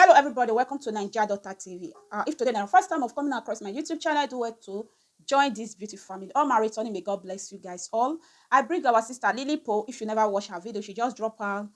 Hello everybody, welcome to Naija Daughter Tv. If today is your first time of coming across my YouTube channel, I do want to join this beautiful family. All my returning, may God bless you guys all. I bring our sister Lily Po. If you never watch her video, she just dropped her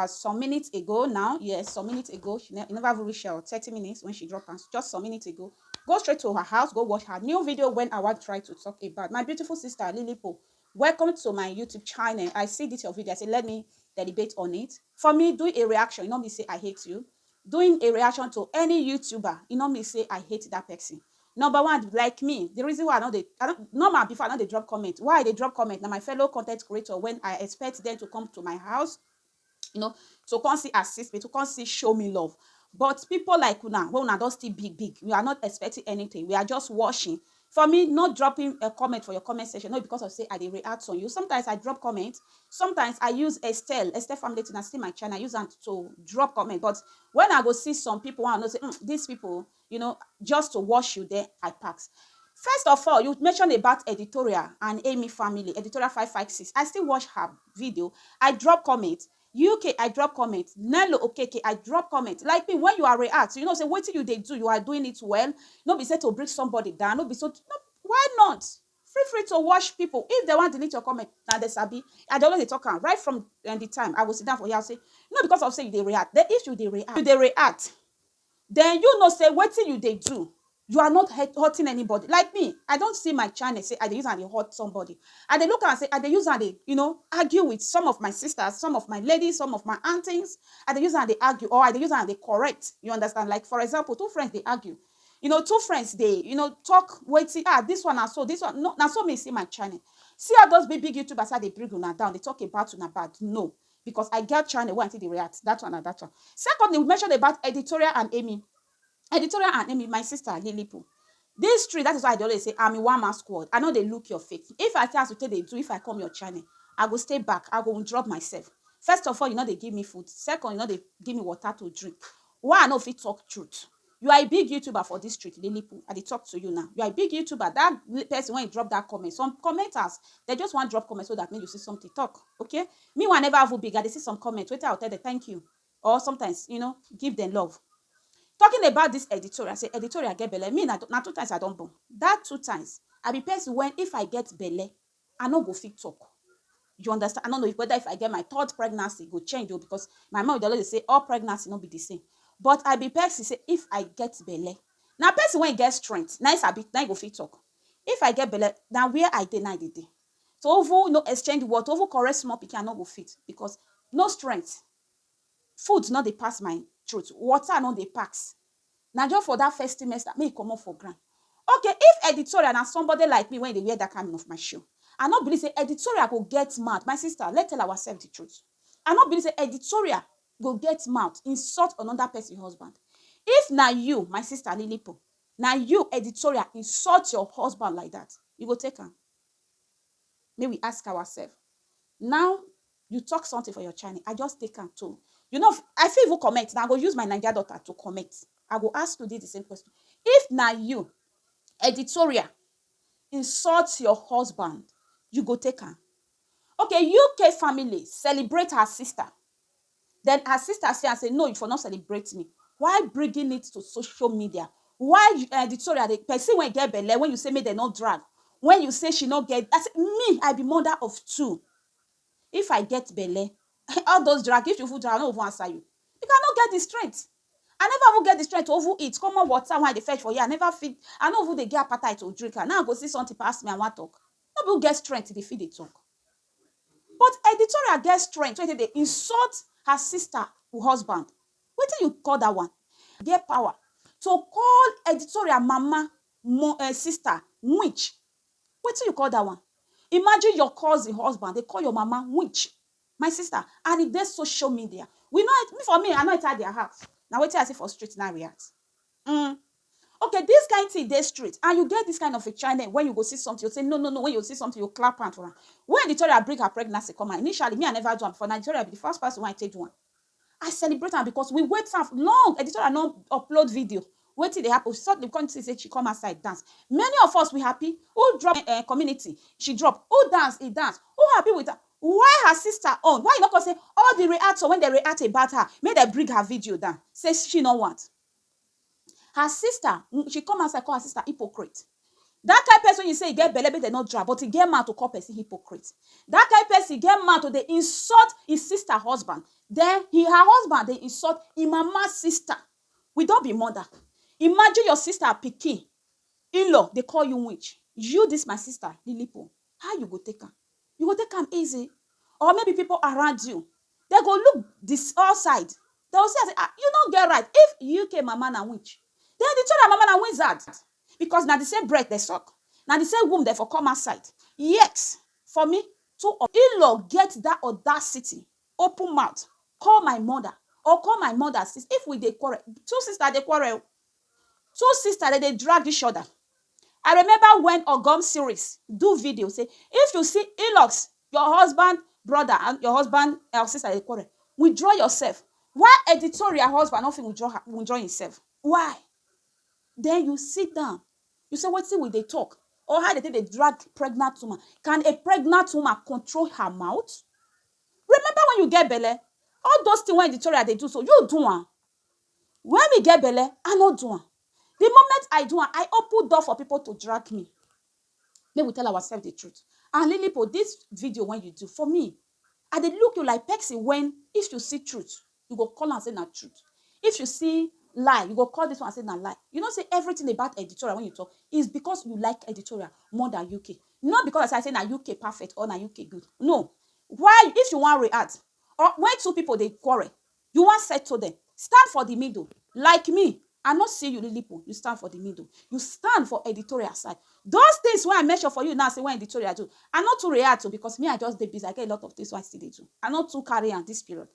some minutes ago now. Yes, some minutes ago. She never reached her 30 minutes when she dropped her, just some minutes ago. Go straight to her house, go watch her new video when I want to try to talk about my beautiful sister Lily Po. Welcome to my YouTube channel. I see this your video. I say, let me deliberate on it. For me, do a reaction. You know me say I hate you. Doing a reaction to any YouTuber, you know me say I hate that person. Number one, like me, the reason why I don't normal before I know they drop comment. Why they drop comment? Now my fellow content creator, when I expect them to come to my house, you know, to come see assist me, to come see show me love. But people like una, when una don't still big, we are not expecting anything. We are just watching. For me, not dropping a comment for your comment section, not because of say I dey react on you. Sometimes I drop comments. Sometimes I use Estelle family to see my channel. I use them to drop comment. But when I go see some people, I know say these people, you know, just to watch you there, I pass. First of all, you mentioned about Editorial and Emmy family, Editorial 556. I still watch her video. I drop comments. UK, I drop comment. Nello, okay, I drop comment. Like me, when you are react, you know, say, what do they do? You are doing it well. No be said to bring somebody down. No be so, no, why not? Feel free to watch people. If they want to delete your comment, now they sabi. I don't know they talk right from the time. I will sit down for you. I'll say, no, because of say they react. The issue they react. Then you know, say, what you they do? You are not hurting anybody. Like me, I don't see my channel say I dey use and they hurt somebody. And they look and say I dey use and they, you know, argue with some of my sisters, some of my ladies, some of my aunties. I dey use and they argue, or I dey use and they correct. You understand? Like for example, two friends they argue. You know, two friends they, you know, talk, wait, see, this one and so, this one. No, now so me see my channel. See how those big YouTubers how they bring una down. They talk about una bad. No, because I get channel where until they react. That one and that one. Secondly, we mentioned about Editorial and Emmy. Editorial and Emmy, my sister Lily Po. This tree, that is why I always say I'm in one man squad. I know they look your face. If I tell you to they do, if I come your channel, I go stay back. I go drop myself. First of all, you know they give me food. Second, you know they give me water to drink. Why I know if it talk truth. You are a big YouTuber for this street, Lily Po. I dey talk to you now. You are a big YouTuber. That person when you drop that comment, some commenters they just want drop comment so that when you see something talk. Okay, me one never have big. I dey see some comments. Wait, I'll tell them thank you, or sometimes you know give them love. Talking about this editorial, say editorial get belle. Me na two times I don't born. That two times I be person when if I get belle, I no go fit talk. You understand? I don't know whether if I get my third pregnancy go change o, because my mom dey always say all pregnancy no be the same. But I be person say if I get belle, now person when get strength, nice I be now go fit talk. If I get belle, now where I dey now dey. So over no exchange word, over correct small pikin I no go fit because no strength. Food no dey pass my throat, water no dey pass. Now just for that first semester, may come up for grant. Okay, if Editorial na somebody like me when they wear that kind of my show, I not believe say Editorial go get mad. My sister, let's tell ourselves the truth. I not believe say Editorial go get mad, insult another person's husband. If now you, my sister Lily Po, now you Editorial insult your husband like that, you go take him. May we ask ourselves. Now you talk something for your channel, I just take him too. You know, I feel even comment. Now I go use my Naija daughter to comment. I go ask you the same question. If now you, Editorial, insult your husband, you go take her. Okay, UK family celebrate her sister. Then her sister say, no, you for not celebrate me. Why bringing it to social media? Why Editorial, the person when get belle, when you say me they not drag, when you say she not get, I say, me, I be mother of two. If I get belle, all those drag, if you food drag, I don't even answer you. You cannot get the strength. I never even get the strength to overeat. Common water when they fetch for you. I never feed. I don't even they get appetite to drink. Now I go see something pass me and want talk. No people get strength to feed the talk. But Editorial get strength when they insult her sister or husband. What do you call that one? Get power to call Editorial mama, sister, witch. What do you call that one? Imagine your cousin husband. They call your mama witch. My sister. And if there's social media. We know it, for me, I know it's at their house. Now wait till I say for street now react. Okay, this kind thing they street, and you get this kind of a channel when you go see something, you say no. When you see something, you clap hand for her. When Editorial bring her pregnancy come out, initially me I never do am for Nigeria be the first person when I take one. I celebrate her because we wait for long. Editorial not upload video. Wait till they happen. She thought the country say she come outside dance. Many of us we happy. Who drop community? She drop. Who dance? He dance. Who happy with her? Why her sister own? Why you not gonna say all the reactor when they react about her, make they bring her video down? Say she no want. Her sister, she come outside call her sister hypocrite. That kind of person you say you get belle, they not drag, but he get mad to call person hypocrite. That kind of person get mad to they insult his sister husband. Then her husband they insult his mama's sister. We don't be mother. Imagine your sister pikin, in-law, they call you witch. You, this my sister, Lilipo. How you go take her? You go take them easy. Or maybe people around you, they go look this outside. They will say, you don't get right. If you came mama na witch, then the children mama na wizard. Because now the same bread they suck. Now the same womb they for come outside. Yes, for me, two in-law get that audacity, open mouth, call my mother, or call my mother sis. If we they quarrel, two sisters they quarrel, two sisters they drag each other. I remember when Ogum series do video say, if you see in-laws, your husband brother and your husband sister they quarrel, withdraw yourself. Why editorial husband nothing withdraw himself? Why? Then you sit down. You say, what's it with they talk? Or how they drag pregnant woman? Can a pregnant woman control her mouth? Remember when you get belle? All those things when editorial they do so, you do one. When we get belle, I not do one. The moment I do one, I open door for people to drag me. May we tell ourselves the truth. And Lilipo, this video when you do, for me, I dey look you like Pexi when, if you see truth, you go call and say na truth. If you see lie, you go call this one and say na lie. You don't say everything about editorial when you talk is because you like editorial more than UK. Not because I say na UK perfect or na UK good. No. Why, if you want react, or when two people they quarrel, you want settle them. Stand for the middle. Like me, I not see you Lilipo. You stand for the middle. You stand for editorial side. Those things when I measure for you now, say when editorial do. I not to react to because me I just dey busy. I get a lot of things so I still dey do. I not to carry on this period.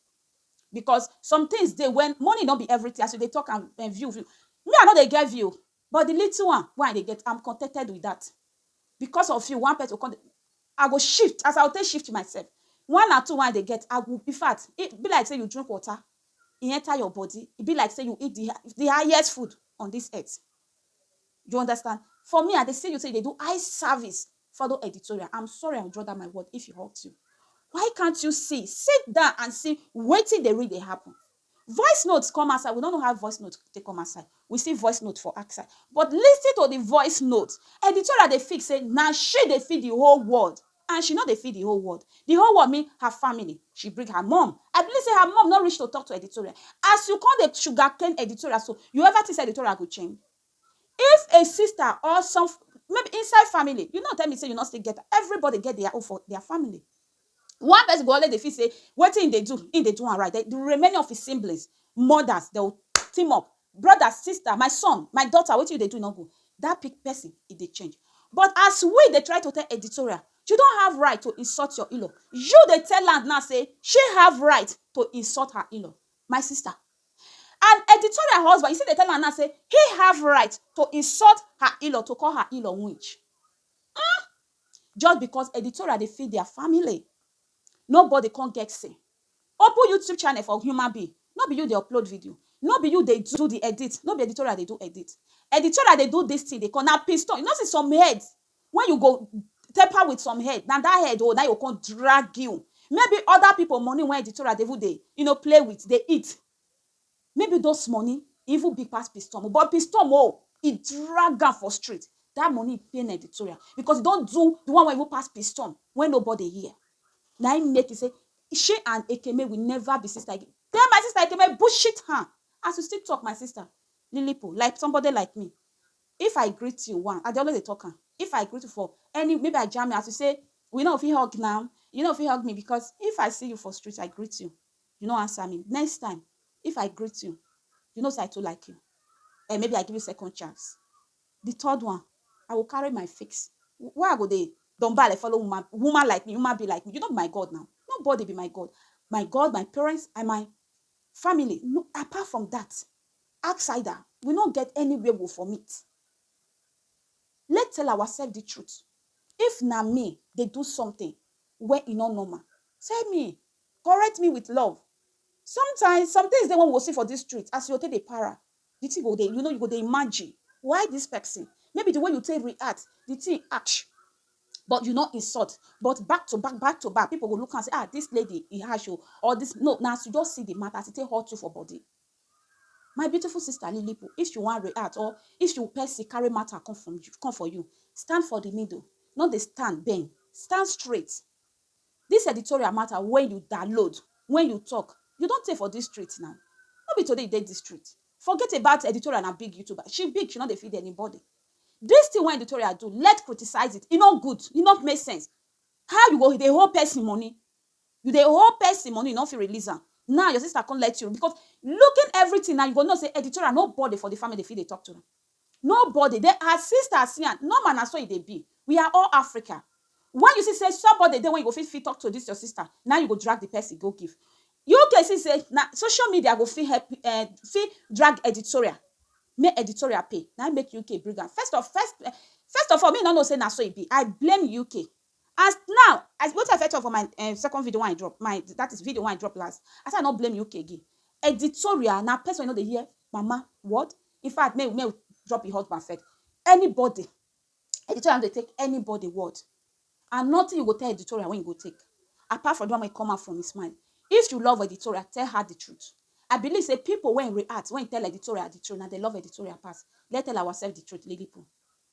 Because some things they when money don't be everything as they talk and view. Me I know they get view, but the little one why they get, I'm contented with that. Because of you, one person I go shift as I will take shift myself. One or two when they get, I will in fact it be like say you drink water, it enter your body. It be like say you eat the highest food on this earth. You understand? For me, they say you say they do eye service for the editorial. I'm sorry, I'll draw that my word if it hurts you. Why can't you see? Sit down and see waiting they read they happen. Voice notes come outside. We don't know how voice notes they come outside. We see voice notes for outside. But listen to the voice notes. Editorial they fix say now she they feed the whole world. And she know they feed the whole world. The whole world mean her family. She bring her mom. I believe say her mom not reach to talk to editorial. As you call the sugarcane editorial, so you ever think editorial could change? If a sister or some maybe inside family, you not tell me say you not still get everybody get their own for their family. One person go only they feel say what thing they do in they do one right. The remaining of his siblings, mothers, they'll team up. Brother, sister, my son, my daughter, what you they do not go. That big person if they change. But as we they try to tell editorial, you don't have right to insult your in-law. You they tell land now say she have right to insult her in-law. My sister. And editorial husband, you see they tell her now say he have right to insult her in-law, to call her in-law witch. Just because editorial they feed their family. Nobody can't get say. Open YouTube channel for human being. Not be you they upload video. Not be you they do the edit. Not be editorial they do edit. Editorial they do this thing. They call now piston. You know see some heads. When you go temper with some head, now that head now you can drag you. Maybe other people money when editorial they play with, they eat. Maybe those money even big pass piston. But piston it drag her for street. That money pay an editorial. Because you don't do the one where you pass piston when nobody here. Now I make you say, she and Ekeme will never be sister again. Then my sister Ekeme bullshit her. As you still talk, my sister, Lilipo, like somebody like me. If I greet you one, I always talk her. If I greet you for any, maybe I jam you, as you say, we know if you hug now, you know if you hug me, because if I see you for street, I greet you. You know answer me. Next time, if I greet you, you know say I too like you. And maybe I give you second chance. The third one, I will carry my fix. Why go they? Don't buy like follow woman like me, human be like me. You know my God now. Nobody be my God. My God, my parents, and my family. No, apart from that, outsider, we don't get anywhere we from it. Let's tell ourselves the truth. If na me, they do something where it not normal. Tell me, correct me with love. Sometimes, some things they want to see for this street, as you take the para, the thing go there, you go they imagine why this person. Maybe the way you take react, the thing act. but you not insult. But back to back, people will look and say, ah, this lady, he has you, or this. No, now you just see the matter, it take hurt you for body. My beautiful sister Lilipo, if you want react, or if you person carry matter come for you, stand for the middle. Not the stand bend. Stand straight. This editorial matter, when you download, when you talk, you don't take for this street now. Not be today you did this street. Forget about editorial and a big YouTuber. She big, she not dey feed anybody. This thing when editorial do, let criticize it. It not good. It not make sense. How you go the whole person money? You the whole person money, you not feel release am. Now your sister can't let you, because looking everything now, you go know say editorial nobody for the family feel they talk to them. Nobody. They are sisters here. No man as so they be. We are all Africa. When you see say somebody then when you go fit talk to this your sister, now you go drag the person go give. You can see say now social media go fit help fit drag editorial. Make editorial pay. Now make UK bring am. First of all, me no know say na so it be. I blame UK. As now, as what I felt for my second video when I drop, that is video when I drop last. I said I not blame UK again. Editorial, now person know they hear, mama, what? In fact, may drop your husband first. Anybody, editorial they take anybody word. And nothing you go tell editorial when you go take. Apart from the one when come out from his mind. If you love editorial, tell her the truth. I believe say people when react, when you tell editorial the truth, now they love editorial pass. Let's tell ourselves the truth, Lilipo.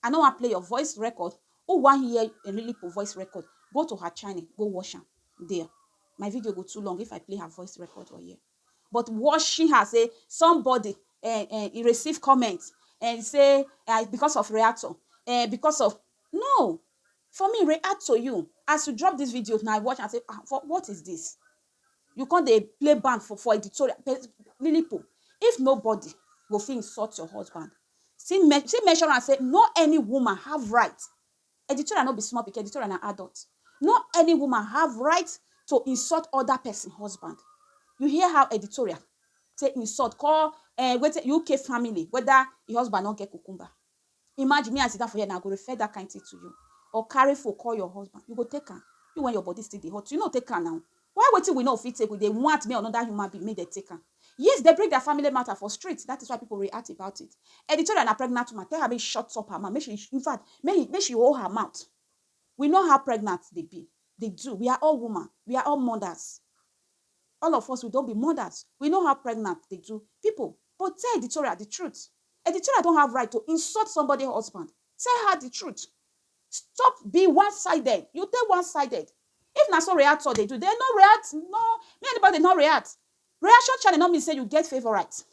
I know I play your voice record. Who want hear a Lilipo voice record? Go to her channel, go watch her there. My video go too long if I play her voice record or here. But watching her say somebody he receive comments and say because of reactor, because of no. For me, react to you. As you drop this video now, I watch and say, for what is this? You can't they play band for editorial. Lilipo, if nobody will feel insult your husband, see mention and say, no any woman have right. Editorial not be small because editorial an adult. Not any woman have right to insult other person husband. You hear how editorial say insult, call UK family, whether your husband not get cucumber. Imagine me, I sit down for here and I go refer that kind of thing to you. Or carry for call your husband. You go take her. You when your body still dey hot. You know take her now. Why waiting we know if it take? They want me or another human being, make they take her. Yes, they bring their family matter for streets. That is why people react about it. Editorial and a pregnant woman, tell her make shut up her mouth. Make she, in fact, make she hold her mouth. We know how pregnant they be. They do. We are all women. We are all mothers. All of us, we don't be mothers. We know how pregnant they do. People, but tell editorial the truth. Editorial don't have right to insult somebody's husband. Tell her the truth. Stop being one-sided. You take one-sided. If na so reactor they do, they no react. No, me anybody not react. Reaction channel not mean say you get favorite.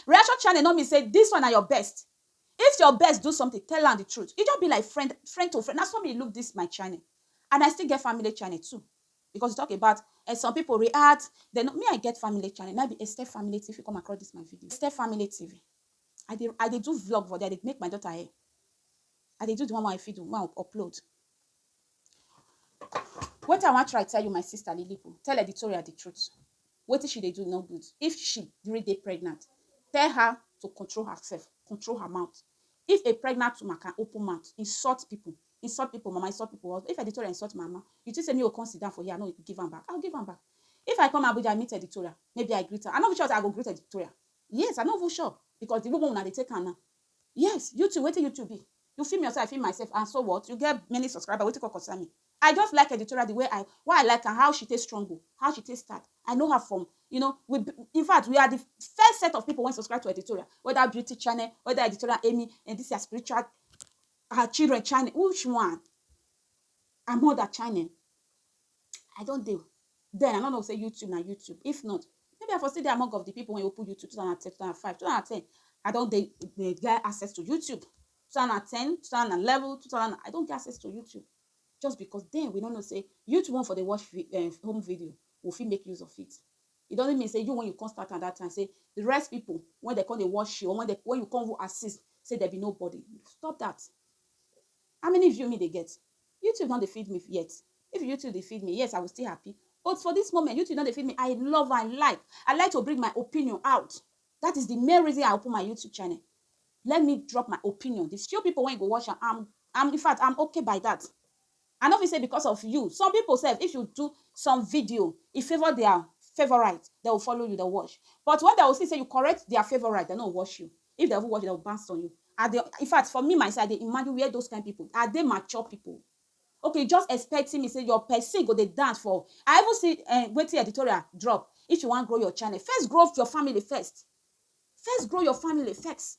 Reaction channel not mean say this one are your best. If your best do something, tell her the truth. It just be like friend to friend. That's why me look this my channel, and I still get family channel too, because you talk about some people react. Then me I get family channel. Maybe Esther Family TV. Come across this my video. Esther Family TV. I did do vlog for there. I did make my daughter hair. I did do the one I feed, one I upload. What I want to try to tell you, my sister Lilipo, tell editorial the truth. What should they do no good? If she really pregnant, tell her to control herself, control her mouth. If a pregnant woman can open mouth, insult people, mama, insult people. If editorial insult mama, you just say me will come sit down for here, I know you give them back. I'll give them back. If I come Abuja, I meet editorial, maybe I greet her. I'm not sure I go greet editorial. Yes, I'm not sure because the woman they take her now. Yes, YouTube, what YouTube be? You film yourself, I film myself, and so what? You get many subscribers. What you concern me? I just like editorial the way why I like her, how she takes struggle, how she takes start. I know her from, in fact, we are the first set of people when subscribe to editorial, whether beauty channel, whether editorial Emmy, and this is spiritual, her children channel. Which one? I'm mother channel. I don't do. Then I don't know say YouTube na YouTube. If not, maybe I for still the among of the people when you put YouTube 2010, 2005, 2010. I don't they get access to YouTube. 2010, 2011, 2000. I don't get access to YouTube. Just because then we don't know say YouTube one for the watch home video will fit make use of it. It doesn't mean say you when you come start at that time say the rest people when they come they watch you or when you come assist say there be nobody. Stop that. How many view me they get? YouTube not they feed me yet. If YouTube they feed me, yes, I will still happy. But for this moment, YouTube not they feed me. I love and like. I like to bring my opinion out. That is the main reason I open my YouTube channel. Let me drop my opinion. The few people when you go watch, in fact, I'm okay by that. I know if you say because of you. Some people say if you do some video, if favor their favorite, they will follow you, they'll watch. But when they will see say you correct their favorite, they don't watch you. If they ever watch, they will bounce on you. In fact, for me, myself, they imagine where those kind of people are. They mature people. Okay, you just expecting me say your person go dey dance for. I even see wetin editorial drop. If you wan grow your channel, first grow your family first. First grow your family first.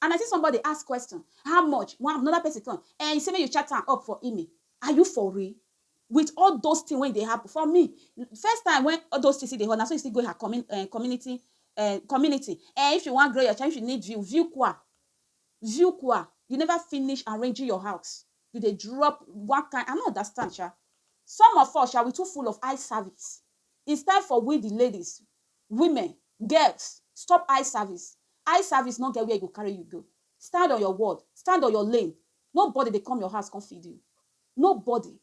And I see somebody ask question, how much? One another person come and you say make you chat am up for email. Are you for real? With all those things when they happen for me, first time when all those things dey happen, na so you still go her community and if you wan grow your channel, if you need view kwa, you never finish arranging your house, you dey drop one kind. I no understand sha. Some of us we too full of eye service. It's time for we the ladies, women, girls, stop eye service. Eye service no get where e go carry you go. Stand on your word, stand on your lane. Nobody dey come your house come feed you. Nobody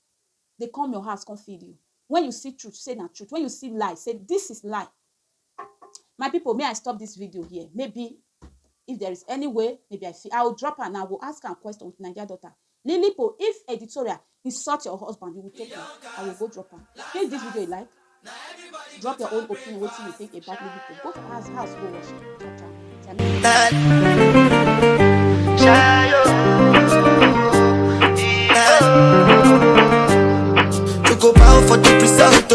dey come your house come feed you. When you see truth, say na truth. When you see lie, say this is lie. My people, may I stop this video here? Maybe if there is any way, maybe I will drop her and I will ask her a question with Naija Daughter. Lilipo, if editorial insult your husband, you will take her. I will go drop her. If this video you like, drop your own opinion. What you think about Lilipo? Go to her house, go watch it. To go bow for the result,